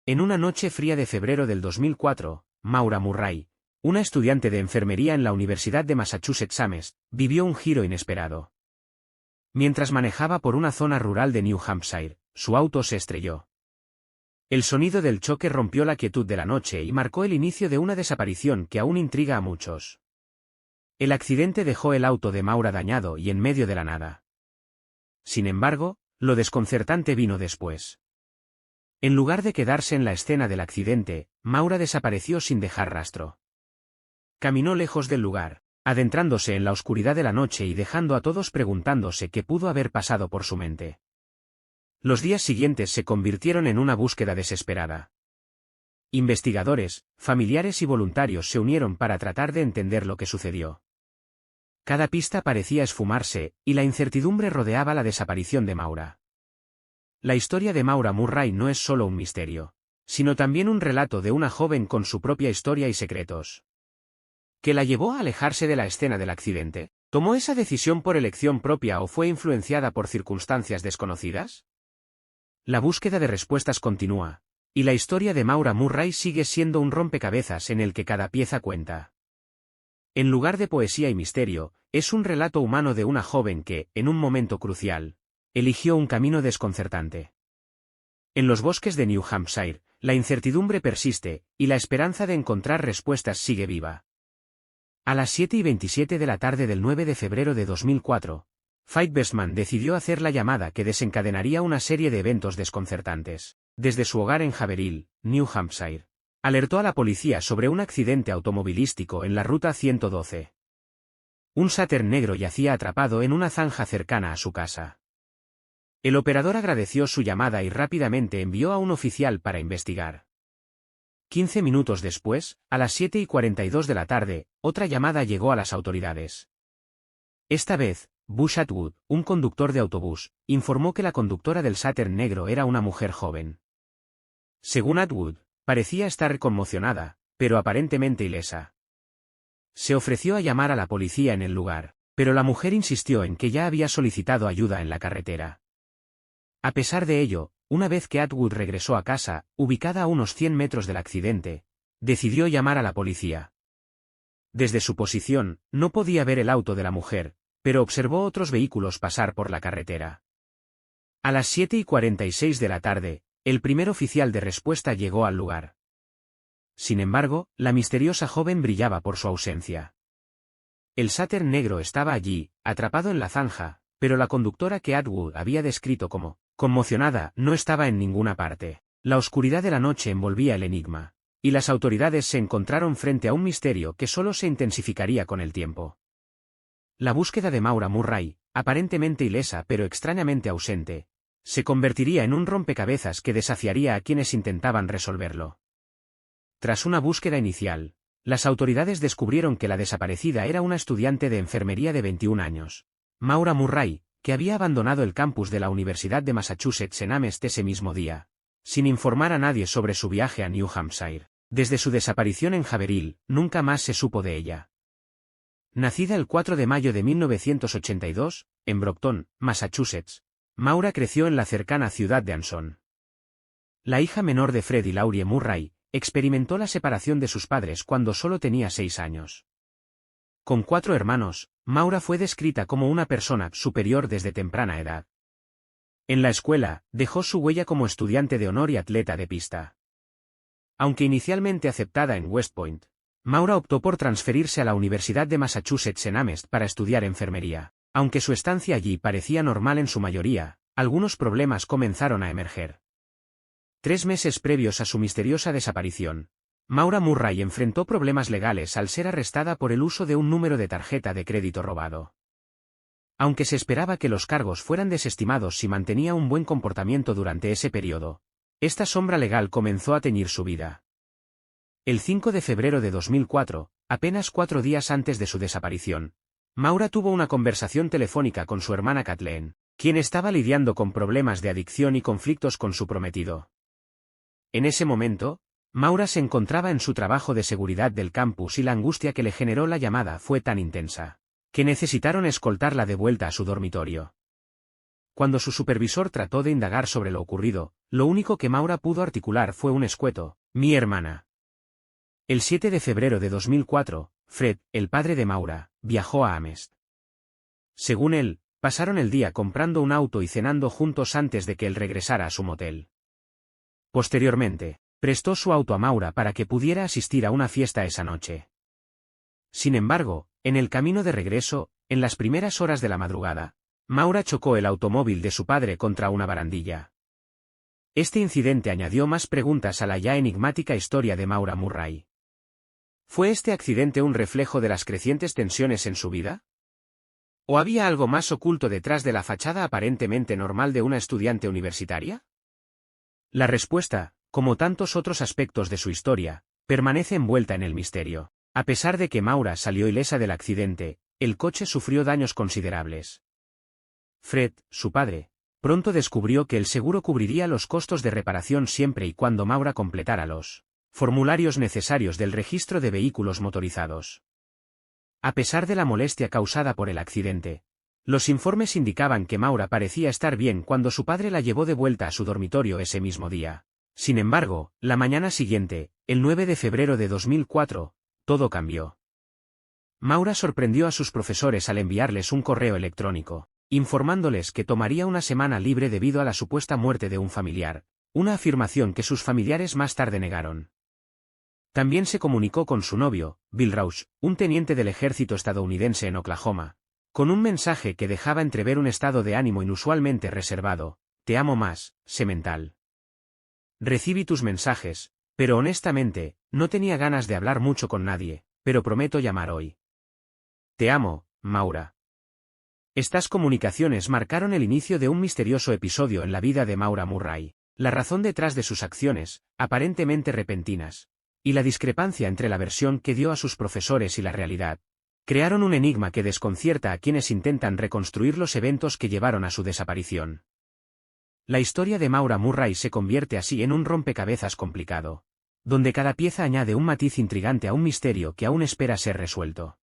En una noche fría de febrero del 2004, Maura Murray, una estudiante de enfermería en la Universidad de Massachusetts Amherst, vivió un giro inesperado. Mientras manejaba por una zona rural de New Hampshire, su auto se estrelló. El sonido del choque rompió la quietud de la noche y marcó el inicio de una desaparición que aún intriga a muchos. El accidente dejó el auto de Maura dañado y en medio de la nada. Sin embargo, lo desconcertante vino después. En lugar de quedarse en la escena del accidente, Maura desapareció sin dejar rastro. Caminó lejos del lugar, adentrándose en la oscuridad de la noche y dejando a todos preguntándose qué pudo haber pasado por su mente. Los días siguientes se convirtieron en una búsqueda desesperada. Investigadores, familiares y voluntarios se unieron para tratar de entender lo que sucedió. Cada pista parecía esfumarse, y la incertidumbre rodeaba la desaparición de Maura. La historia de Maura Murray no es solo un misterio, sino también un relato de una joven con su propia historia y secretos. ¿Qué la llevó a alejarse de la escena del accidente? ¿Tomó esa decisión por elección propia o fue influenciada por circunstancias desconocidas? La búsqueda de respuestas continúa, y la historia de Maura Murray sigue siendo un rompecabezas en el que cada pieza cuenta. En lugar de poesía y misterio, es un relato humano de una joven que, en un momento crucial, eligió un camino desconcertante. En los bosques de New Hampshire, la incertidumbre persiste, y la esperanza de encontrar respuestas sigue viva. A las 7:27 de la tarde del 9 de febrero de 2004, Faith Bestman decidió hacer la llamada que desencadenaría una serie de eventos desconcertantes. Desde su hogar en Haverhill, New Hampshire, alertó a la policía sobre un accidente automovilístico en la ruta 112. Un Saturn negro yacía atrapado en una zanja cercana a su casa. El operador agradeció su llamada y rápidamente envió a un oficial para investigar. 15 minutos después, a las 7:42 de la tarde, otra llamada llegó a las autoridades. Esta vez, Bush Atwood, un conductor de autobús, informó que la conductora del Saturn negro era una mujer joven. Según Atwood, parecía estar conmocionada, pero aparentemente ilesa. Se ofreció a llamar a la policía en el lugar, pero la mujer insistió en que ya había solicitado ayuda en la carretera. A pesar de ello, una vez que Atwood regresó a casa, ubicada a unos 100 metros del accidente, decidió llamar a la policía. Desde su posición, no podía ver el auto de la mujer, pero observó otros vehículos pasar por la carretera. A las 7:46 de la tarde, el primer oficial de respuesta llegó al lugar. Sin embargo, la misteriosa joven brillaba por su ausencia. El Saturn negro estaba allí, atrapado en la zanja, pero la conductora que Atwood había descrito como conmocionada no estaba en ninguna parte. La oscuridad de la noche envolvía el enigma, y las autoridades se encontraron frente a un misterio que solo se intensificaría con el tiempo. La búsqueda de Maura Murray, aparentemente ilesa pero extrañamente ausente, se convertiría en un rompecabezas que desafiaría a quienes intentaban resolverlo. Tras una búsqueda inicial, las autoridades descubrieron que la desaparecida era una estudiante de enfermería de 21 años, Maura Murray, que había abandonado el campus de la Universidad de Massachusetts en Amherst ese mismo día, sin informar a nadie sobre su viaje a New Hampshire. Desde su desaparición en Haverhill, nunca más se supo de ella. Nacida el 4 de mayo de 1982, en Brockton, Massachusetts, Maura creció en la cercana ciudad de Anson. La hija menor de Fred y Laurie Murray, experimentó la separación de sus padres cuando solo tenía 6 años. Con 4 hermanos, Maura fue descrita como una persona superior desde temprana edad. En la escuela, dejó su huella como estudiante de honor y atleta de pista. Aunque inicialmente aceptada en West Point, Maura optó por transferirse a la Universidad de Massachusetts en Amherst para estudiar enfermería. Aunque su estancia allí parecía normal en su mayoría, algunos problemas comenzaron a emerger. 3 meses previos a su misteriosa desaparición, Maura Murray enfrentó problemas legales al ser arrestada por el uso de un número de tarjeta de crédito robado. Aunque se esperaba que los cargos fueran desestimados si mantenía un buen comportamiento durante ese periodo, esta sombra legal comenzó a teñir su vida. El 5 de febrero de 2004, apenas 4 días antes de su desaparición, Maura tuvo una conversación telefónica con su hermana Kathleen, quien estaba lidiando con problemas de adicción y conflictos con su prometido. En ese momento, Maura se encontraba en su trabajo de seguridad del campus y la angustia que le generó la llamada fue tan intensa, que necesitaron escoltarla de vuelta a su dormitorio. Cuando su supervisor trató de indagar sobre lo ocurrido, lo único que Maura pudo articular fue un escueto: mi hermana. El 7 de febrero de 2004, Fred, el padre de Maura, viajó a Amest. Según él, pasaron el día comprando un auto y cenando juntos antes de que él regresara a su motel. Posteriormente, prestó su auto a Maura para que pudiera asistir a una fiesta esa noche. Sin embargo, en el camino de regreso, en las primeras horas de la madrugada, Maura chocó el automóvil de su padre contra una barandilla. Este incidente añadió más preguntas a la ya enigmática historia de Maura Murray. ¿Fue este accidente un reflejo de las crecientes tensiones en su vida? ¿O había algo más oculto detrás de la fachada aparentemente normal de una estudiante universitaria? La respuesta, como tantos otros aspectos de su historia, permanece envuelta en el misterio. A pesar de que Maura salió ilesa del accidente, el coche sufrió daños considerables. Fred, su padre, pronto descubrió que el seguro cubriría los costos de reparación siempre y cuando Maura completara los formularios necesarios del registro de vehículos motorizados. A pesar de la molestia causada por el accidente, los informes indicaban que Maura parecía estar bien cuando su padre la llevó de vuelta a su dormitorio ese mismo día. Sin embargo, la mañana siguiente, el 9 de febrero de 2004, todo cambió. Maura sorprendió a sus profesores al enviarles un correo electrónico, informándoles que tomaría una semana libre debido a la supuesta muerte de un familiar, una afirmación que sus familiares más tarde negaron. También se comunicó con su novio, Bill Rausch, un teniente del ejército estadounidense en Oklahoma, con un mensaje que dejaba entrever un estado de ánimo inusualmente reservado: te amo más, semental. Recibí tus mensajes, pero honestamente, no tenía ganas de hablar mucho con nadie, pero prometo llamar hoy. Te amo, Maura. Estas comunicaciones marcaron el inicio de un misterioso episodio en la vida de Maura Murray. La razón detrás de sus acciones, aparentemente repentinas, y la discrepancia entre la versión que dio a sus profesores y la realidad, crearon un enigma que desconcierta a quienes intentan reconstruir los eventos que llevaron a su desaparición. La historia de Maura Murray se convierte así en un rompecabezas complicado, donde cada pieza añade un matiz intrigante a un misterio que aún espera ser resuelto.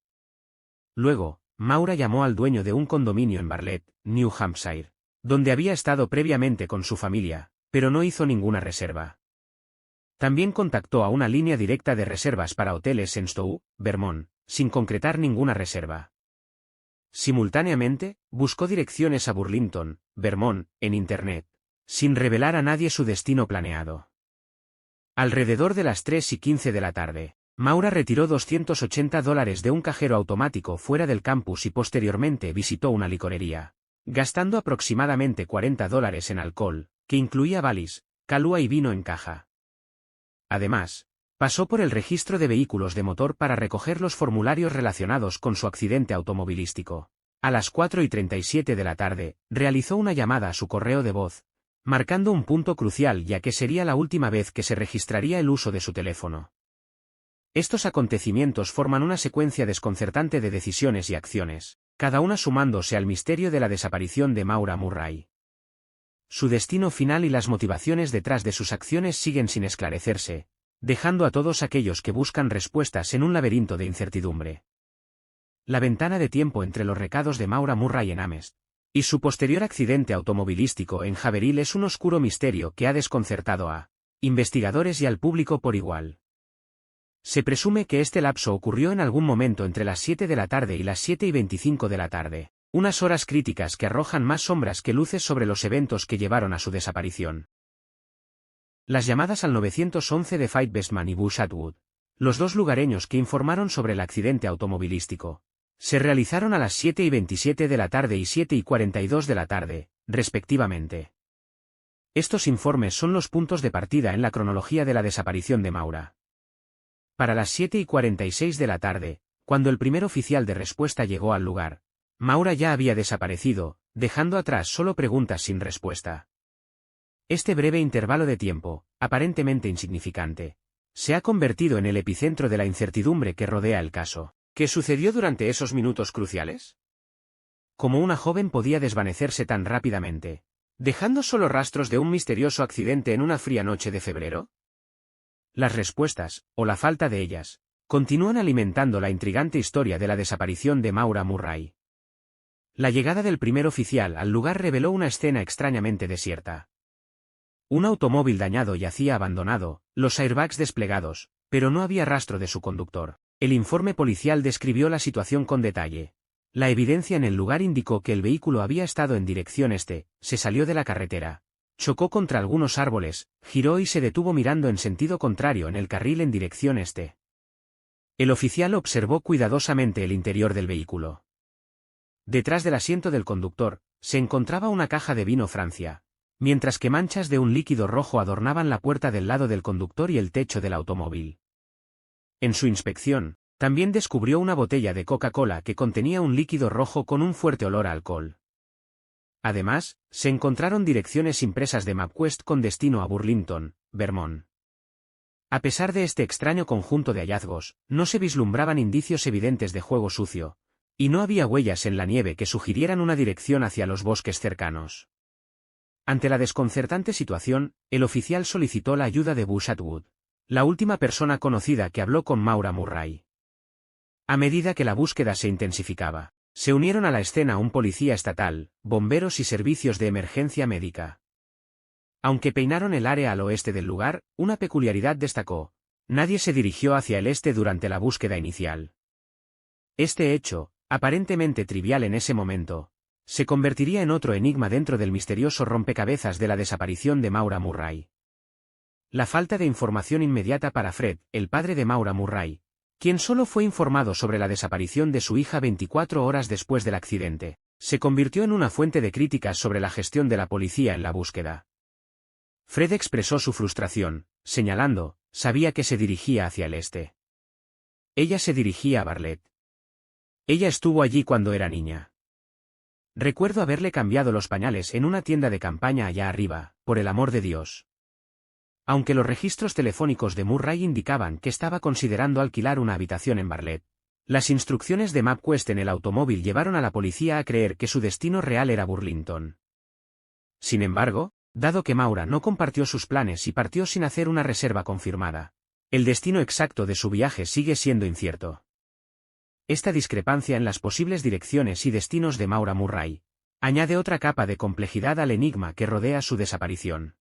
Luego, Maura llamó al dueño de un condominio en Bartlett, New Hampshire, donde había estado previamente con su familia, pero no hizo ninguna reserva. También contactó a una línea directa de reservas para hoteles en Stowe, Vermont, sin concretar ninguna reserva. Simultáneamente, buscó direcciones a Burlington, Vermont, en Internet, sin revelar a nadie su destino planeado. Alrededor de las 3:15 de la tarde, Maura retiró $280 de un cajero automático fuera del campus y posteriormente visitó una licorería, gastando aproximadamente $40 en alcohol, que incluía Baileys, Kahlúa y vino en caja. Además, pasó por el registro de vehículos de motor para recoger los formularios relacionados con su accidente automovilístico. A las 4:37 de la tarde, realizó una llamada a su correo de voz, marcando un punto crucial ya que sería la última vez que se registraría el uso de su teléfono. Estos acontecimientos forman una secuencia desconcertante de decisiones y acciones, cada una sumándose al misterio de la desaparición de Maura Murray. Su destino final y las motivaciones detrás de sus acciones siguen sin esclarecerse, dejando a todos aquellos que buscan respuestas en un laberinto de incertidumbre. La ventana de tiempo entre los recados de Maura Murray en Amest y su posterior accidente automovilístico en Haverhill es un oscuro misterio que ha desconcertado a investigadores y al público por igual. Se presume que este lapso ocurrió en algún momento entre las 7 de la tarde y las 7:25 de la tarde, unas horas críticas que arrojan más sombras que luces sobre los eventos que llevaron a su desaparición. Las llamadas al 911 de Fight Bestman y Bush Atwood, los dos lugareños que informaron sobre el accidente automovilístico, se realizaron a las 7:27 de la tarde y 7:42 de la tarde, respectivamente. Estos informes son los puntos de partida en la cronología de la desaparición de Maura. Para las 7:46 de la tarde, cuando el primer oficial de respuesta llegó al lugar, Maura ya había desaparecido, dejando atrás solo preguntas sin respuesta. Este breve intervalo de tiempo, aparentemente insignificante, se ha convertido en el epicentro de la incertidumbre que rodea el caso. ¿Qué sucedió durante esos minutos cruciales? ¿Cómo una joven podía desvanecerse tan rápidamente, dejando solo rastros de un misterioso accidente en una fría noche de febrero? Las respuestas, o la falta de ellas, continúan alimentando la intrigante historia de la desaparición de Maura Murray. La llegada del primer oficial al lugar reveló una escena extrañamente desierta. Un automóvil dañado yacía abandonado, los airbags desplegados, pero no había rastro de su conductor. El informe policial describió la situación con detalle. La evidencia en el lugar indicó que el vehículo había estado en dirección este, se salió de la carretera, chocó contra algunos árboles, giró y se detuvo mirando en sentido contrario en el carril en dirección este. El oficial observó cuidadosamente el interior del vehículo. Detrás del asiento del conductor, se encontraba una caja de vino Francia, mientras que manchas de un líquido rojo adornaban la puerta del lado del conductor y el techo del automóvil. En su inspección, también descubrió una botella de Coca-Cola que contenía un líquido rojo con un fuerte olor a alcohol. Además, se encontraron direcciones impresas de MapQuest con destino a Burlington, Vermont. A pesar de este extraño conjunto de hallazgos, no se vislumbraban indicios evidentes de juego sucio, y no había huellas en la nieve que sugirieran una dirección hacia los bosques cercanos. Ante la desconcertante situación, el oficial solicitó la ayuda de Buzz Atwood, la última persona conocida que habló con Maura Murray. A medida que la búsqueda se intensificaba, se unieron a la escena un policía estatal, bomberos y servicios de emergencia médica. Aunque peinaron el área al oeste del lugar, una peculiaridad destacó: nadie se dirigió hacia el este durante la búsqueda inicial. Este hecho, aparentemente trivial en ese momento, se convertiría en otro enigma dentro del misterioso rompecabezas de la desaparición de Maura Murray. La falta de información inmediata para Fred, el padre de Maura Murray, quien solo fue informado sobre la desaparición de su hija 24 horas después del accidente, se convirtió en una fuente de críticas sobre la gestión de la policía en la búsqueda. Fred expresó su frustración, señalando: sabía que se dirigía hacia el este. Ella se dirigía a Bartlett. Ella estuvo allí cuando era niña. Recuerdo haberle cambiado los pañales en una tienda de campaña allá arriba, por el amor de Dios. Aunque los registros telefónicos de Murray indicaban que estaba considerando alquilar una habitación en Bartlett, las instrucciones de MapQuest en el automóvil llevaron a la policía a creer que su destino real era Burlington. Sin embargo, dado que Maura no compartió sus planes y partió sin hacer una reserva confirmada, el destino exacto de su viaje sigue siendo incierto. Esta discrepancia en las posibles direcciones y destinos de Maura Murray añade otra capa de complejidad al enigma que rodea su desaparición.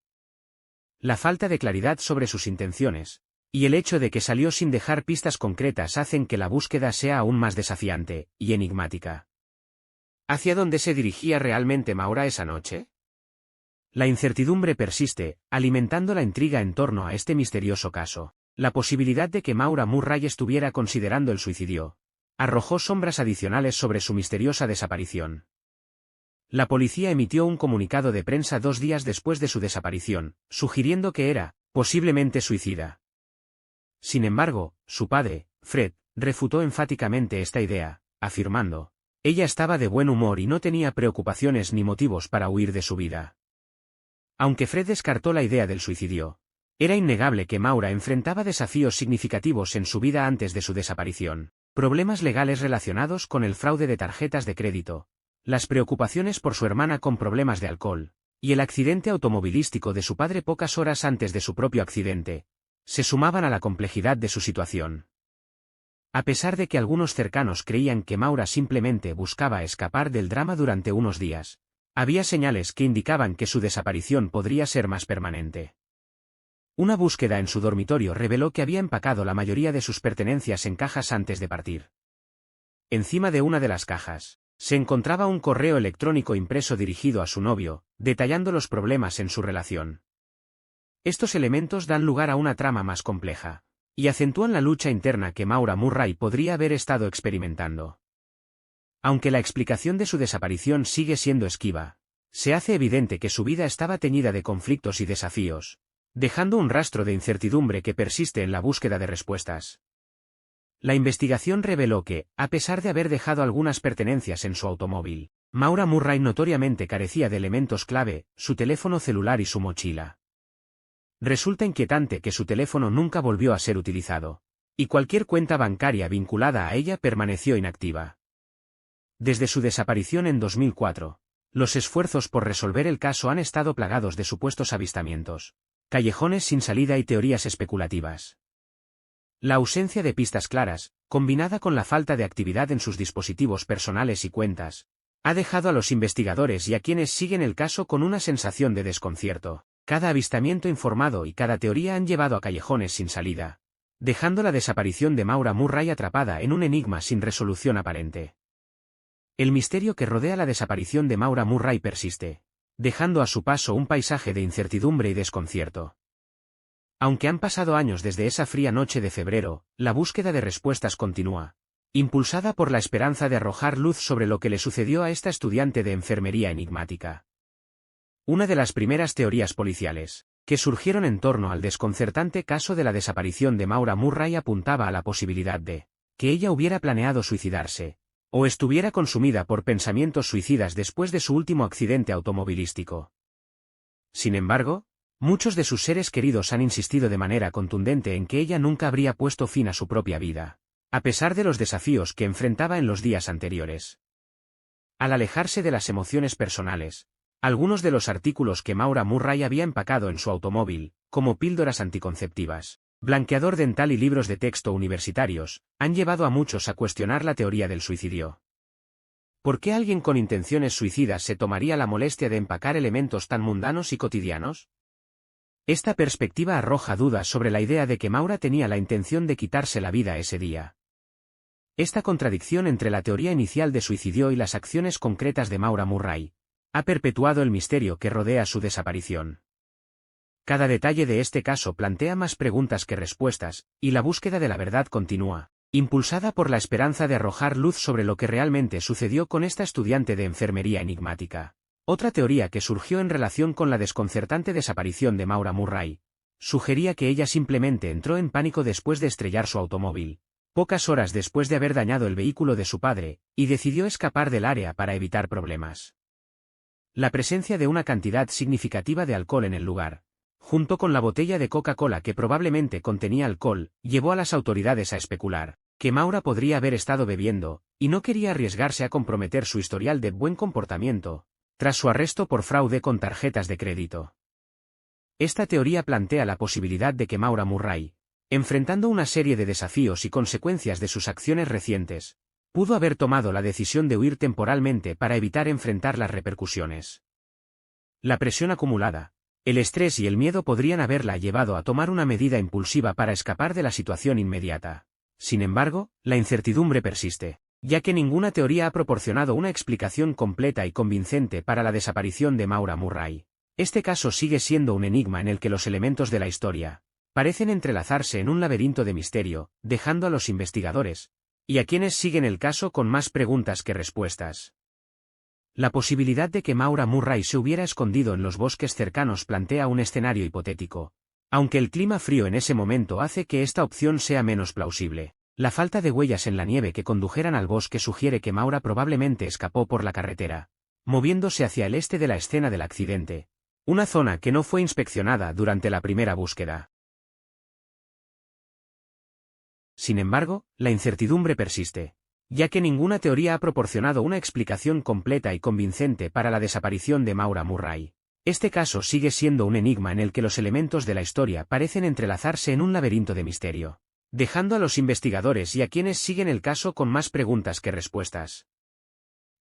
La falta de claridad sobre sus intenciones, y el hecho de que salió sin dejar pistas concretas hacen que la búsqueda sea aún más desafiante y enigmática. ¿Hacia dónde se dirigía realmente Maura esa noche? La incertidumbre persiste, alimentando la intriga en torno a este misterioso caso. La posibilidad de que Maura Murray estuviera considerando el suicidio arrojó sombras adicionales sobre su misteriosa desaparición. La policía emitió un comunicado de prensa 2 días después de su desaparición, sugiriendo que era, posiblemente suicida. Sin embargo, su padre, Fred, refutó enfáticamente esta idea, afirmando: ella estaba de buen humor y no tenía preocupaciones ni motivos para huir de su vida. Aunque Fred descartó la idea del suicidio, era innegable que Maura enfrentaba desafíos significativos en su vida antes de su desaparición. Problemas legales relacionados con el fraude de tarjetas de crédito, las preocupaciones por su hermana con problemas de alcohol, y el accidente automovilístico de su padre pocas horas antes de su propio accidente, se sumaban a la complejidad de su situación. A pesar de que algunos cercanos creían que Maura simplemente buscaba escapar del drama durante unos días, había señales que indicaban que su desaparición podría ser más permanente. Una búsqueda en su dormitorio reveló que había empacado la mayoría de sus pertenencias en cajas antes de partir. Encima de una de las cajas, se encontraba un correo electrónico impreso dirigido a su novio, detallando los problemas en su relación. Estos elementos dan lugar a una trama más compleja, y acentúan la lucha interna que Maura Murray podría haber estado experimentando. Aunque la explicación de su desaparición sigue siendo esquiva, se hace evidente que su vida estaba teñida de conflictos y desafíos, dejando un rastro de incertidumbre que persiste en la búsqueda de respuestas. La investigación reveló que, a pesar de haber dejado algunas pertenencias en su automóvil, Maura Murray notoriamente carecía de elementos clave, su teléfono celular y su mochila. Resulta inquietante que su teléfono nunca volvió a ser utilizado, y cualquier cuenta bancaria vinculada a ella permaneció inactiva. Desde su desaparición en 2004, los esfuerzos por resolver el caso han estado plagados de supuestos avistamientos, callejones sin salida y teorías especulativas. La ausencia de pistas claras, combinada con la falta de actividad en sus dispositivos personales y cuentas, ha dejado a los investigadores y a quienes siguen el caso con una sensación de desconcierto. Cada avistamiento informado y cada teoría han llevado a callejones sin salida, dejando la desaparición de Maura Murray atrapada en un enigma sin resolución aparente. El misterio que rodea la desaparición de Maura Murray persiste, dejando a su paso un paisaje de incertidumbre y desconcierto. Aunque han pasado años desde esa fría noche de febrero, la búsqueda de respuestas continúa, impulsada por la esperanza de arrojar luz sobre lo que le sucedió a esta estudiante de enfermería enigmática. Una de las primeras teorías policiales, que surgieron en torno al desconcertante caso de la desaparición de Maura Murray, apuntaba a la posibilidad de que ella hubiera planeado suicidarse, o estuviera consumida por pensamientos suicidas después de su último accidente automovilístico. Sin embargo, muchos de sus seres queridos han insistido de manera contundente en que ella nunca habría puesto fin a su propia vida, a pesar de los desafíos que enfrentaba en los días anteriores. Al alejarse de las emociones personales, algunos de los artículos que Maura Murray había empacado en su automóvil, como píldoras anticonceptivas, blanqueador dental y libros de texto universitarios, han llevado a muchos a cuestionar la teoría del suicidio. ¿Por qué alguien con intenciones suicidas se tomaría la molestia de empacar elementos tan mundanos y cotidianos? Esta perspectiva arroja dudas sobre la idea de que Maura tenía la intención de quitarse la vida ese día. Esta contradicción entre la teoría inicial de suicidio y las acciones concretas de Maura Murray ha perpetuado el misterio que rodea su desaparición. Cada detalle de este caso plantea más preguntas que respuestas, y la búsqueda de la verdad continúa, impulsada por la esperanza de arrojar luz sobre lo que realmente sucedió con esta estudiante de enfermería enigmática. Otra teoría que surgió en relación con la desconcertante desaparición de Maura Murray sugería que ella simplemente entró en pánico después de estrellar su automóvil, pocas horas después de haber dañado el vehículo de su padre, y decidió escapar del área para evitar problemas. La presencia de una cantidad significativa de alcohol en el lugar, junto con la botella de Coca-Cola que probablemente contenía alcohol, llevó a las autoridades a especular que Maura podría haber estado bebiendo, y no quería arriesgarse a comprometer su historial de buen comportamiento, tras su arresto por fraude con tarjetas de crédito. Esta teoría plantea la posibilidad de que Maura Murray, enfrentando una serie de desafíos y consecuencias de sus acciones recientes, pudo haber tomado la decisión de huir temporalmente para evitar enfrentar las repercusiones. La presión acumulada, el estrés y el miedo podrían haberla llevado a tomar una medida impulsiva para escapar de la situación inmediata. Sin embargo, la incertidumbre persiste, ya que ninguna teoría ha proporcionado una explicación completa y convincente para la desaparición de Maura Murray. Este caso sigue siendo un enigma en el que los elementos de la historia parecen entrelazarse en un laberinto de misterio, dejando a los investigadores y a quienes siguen el caso con más preguntas que respuestas. La posibilidad de que Maura Murray se hubiera escondido en los bosques cercanos plantea un escenario hipotético, aunque el clima frío en ese momento hace que esta opción sea menos plausible. La falta de huellas en la nieve que condujeran al bosque sugiere que Maura probablemente escapó por la carretera, moviéndose hacia el este de la escena del accidente, una zona que no fue inspeccionada durante la primera búsqueda. Sin embargo, la incertidumbre persiste, ya que ninguna teoría ha proporcionado una explicación completa y convincente para la desaparición de Maura Murray. Este caso sigue siendo un enigma en el que los elementos de la historia parecen entrelazarse en un laberinto de misterio, dejando a los investigadores y a quienes siguen el caso con más preguntas que respuestas.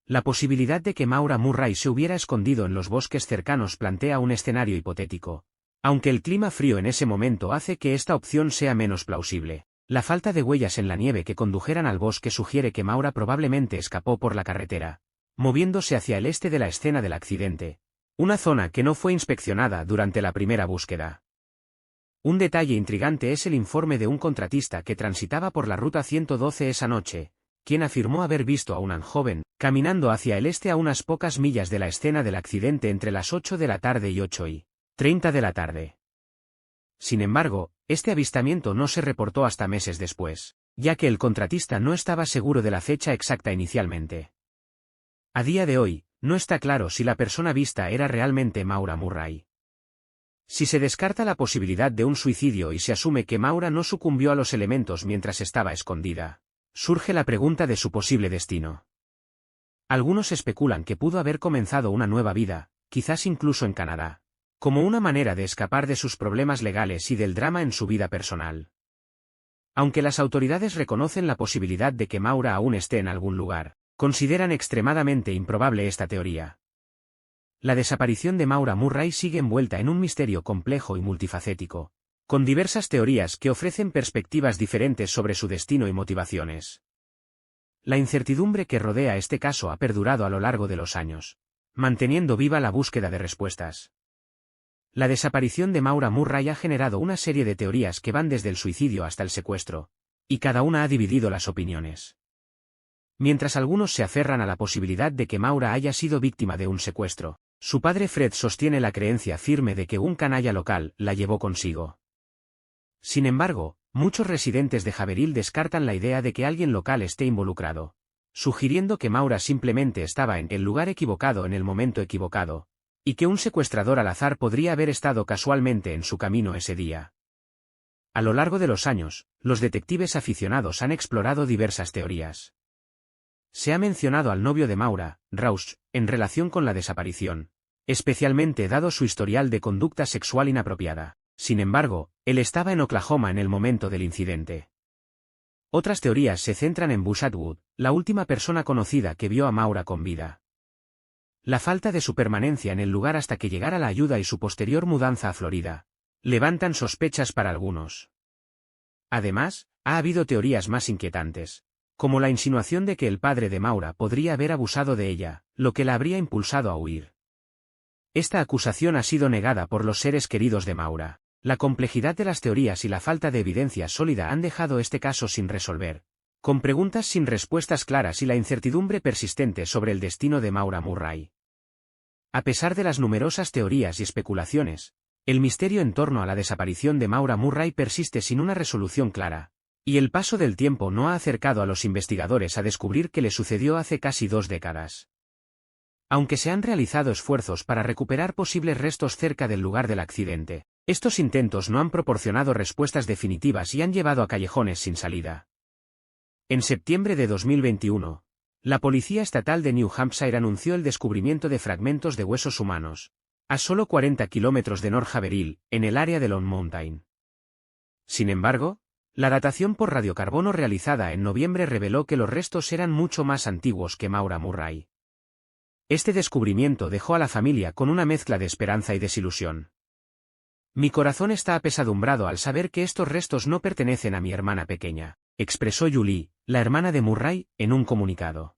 La posibilidad de que Maura Murray se hubiera escondido en los bosques cercanos plantea un escenario hipotético, aunque el clima frío en ese momento hace que esta opción sea menos plausible. La falta de huellas en la nieve que condujeran al bosque sugiere que Maura probablemente escapó por la carretera, moviéndose hacia el este de la escena del accidente, una zona que no fue inspeccionada durante la primera búsqueda. Un detalle intrigante es el informe de un contratista que transitaba por la ruta 112 esa noche, quien afirmó haber visto a una joven caminando hacia el este a unas pocas millas de la escena del accidente entre las 8 de la tarde y 8:30 de la tarde. Sin embargo, este avistamiento no se reportó hasta meses después, ya que el contratista no estaba seguro de la fecha exacta inicialmente. A día de hoy, no está claro si la persona vista era realmente Maura Murray. Si se descarta la posibilidad de un suicidio y se asume que Maura no sucumbió a los elementos mientras estaba escondida, surge la pregunta de su posible destino. Algunos especulan que pudo haber comenzado una nueva vida, quizás incluso en Canadá, como una manera de escapar de sus problemas legales y del drama en su vida personal. Aunque las autoridades reconocen la posibilidad de que Maura aún esté en algún lugar, consideran extremadamente improbable esta teoría. La desaparición de Maura Murray sigue envuelta en un misterio complejo y multifacético, con diversas teorías que ofrecen perspectivas diferentes sobre su destino y motivaciones. La incertidumbre que rodea este caso ha perdurado a lo largo de los años, manteniendo viva la búsqueda de respuestas. La desaparición de Maura Murray ha generado una serie de teorías que van desde el suicidio hasta el secuestro, y cada una ha dividido las opiniones. Mientras algunos se aferran a la posibilidad de que Maura haya sido víctima de un secuestro, su padre Fred sostiene la creencia firme de que un canalla local la llevó consigo. Sin embargo, muchos residentes de Haverhill descartan la idea de que alguien local esté involucrado, sugiriendo que Maura simplemente estaba en el lugar equivocado en el momento equivocado, y que un secuestrador al azar podría haber estado casualmente en su camino ese día. A lo largo de los años, los detectives aficionados han explorado diversas teorías. Se ha mencionado al novio de Maura, Rausch, en relación con la desaparición, especialmente dado su historial de conducta sexual inapropiada. Sin embargo, él estaba en Oklahoma en el momento del incidente. Otras teorías se centran en Buzz Atwood, la última persona conocida que vio a Maura con vida. La falta de su permanencia en el lugar hasta que llegara la ayuda y su posterior mudanza a Florida levantan sospechas para algunos. Además, ha habido teorías más inquietantes, como la insinuación de que el padre de Maura podría haber abusado de ella, lo que la habría impulsado a huir. Esta acusación ha sido negada por los seres queridos de Maura. La complejidad de las teorías y la falta de evidencia sólida han dejado este caso sin resolver, con preguntas sin respuestas claras y la incertidumbre persistente sobre el destino de Maura Murray. A pesar de las numerosas teorías y especulaciones, el misterio en torno a la desaparición de Maura Murray persiste sin una resolución clara, y el paso del tiempo no ha acercado a los investigadores a descubrir qué le sucedió hace casi 2 décadas. Aunque se han realizado esfuerzos para recuperar posibles restos cerca del lugar del accidente, estos intentos no han proporcionado respuestas definitivas y han llevado a callejones sin salida. En septiembre de 2021, la Policía Estatal de New Hampshire anunció el descubrimiento de fragmentos de huesos humanos, a solo 40 kilómetros de North Haverhill, en el área de Lone Mountain. Sin embargo, la datación por radiocarbono realizada en noviembre reveló que los restos eran mucho más antiguos que Maura Murray. Este descubrimiento dejó a la familia con una mezcla de esperanza y desilusión. Mi corazón está apesadumbrado al saber que estos restos no pertenecen a mi hermana pequeña, expresó Julie, la hermana de Murray, en un comunicado.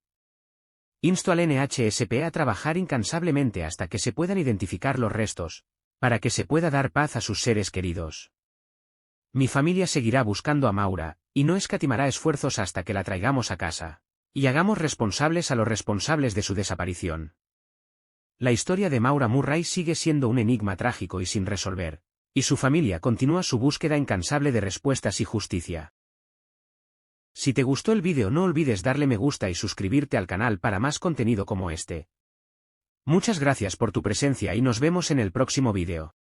Insto al NHSP a trabajar incansablemente hasta que se puedan identificar los restos, para que se pueda dar paz a sus seres queridos. Mi familia seguirá buscando a Maura, y no escatimará esfuerzos hasta que la traigamos a casa, y hagamos responsables a los responsables de su desaparición. La historia de Maura Murray sigue siendo un enigma trágico y sin resolver, y su familia continúa su búsqueda incansable de respuestas y justicia. Si te gustó el vídeo no olvides darle me gusta y suscribirte al canal para más contenido como este. Muchas gracias por tu presencia y nos vemos en el próximo vídeo.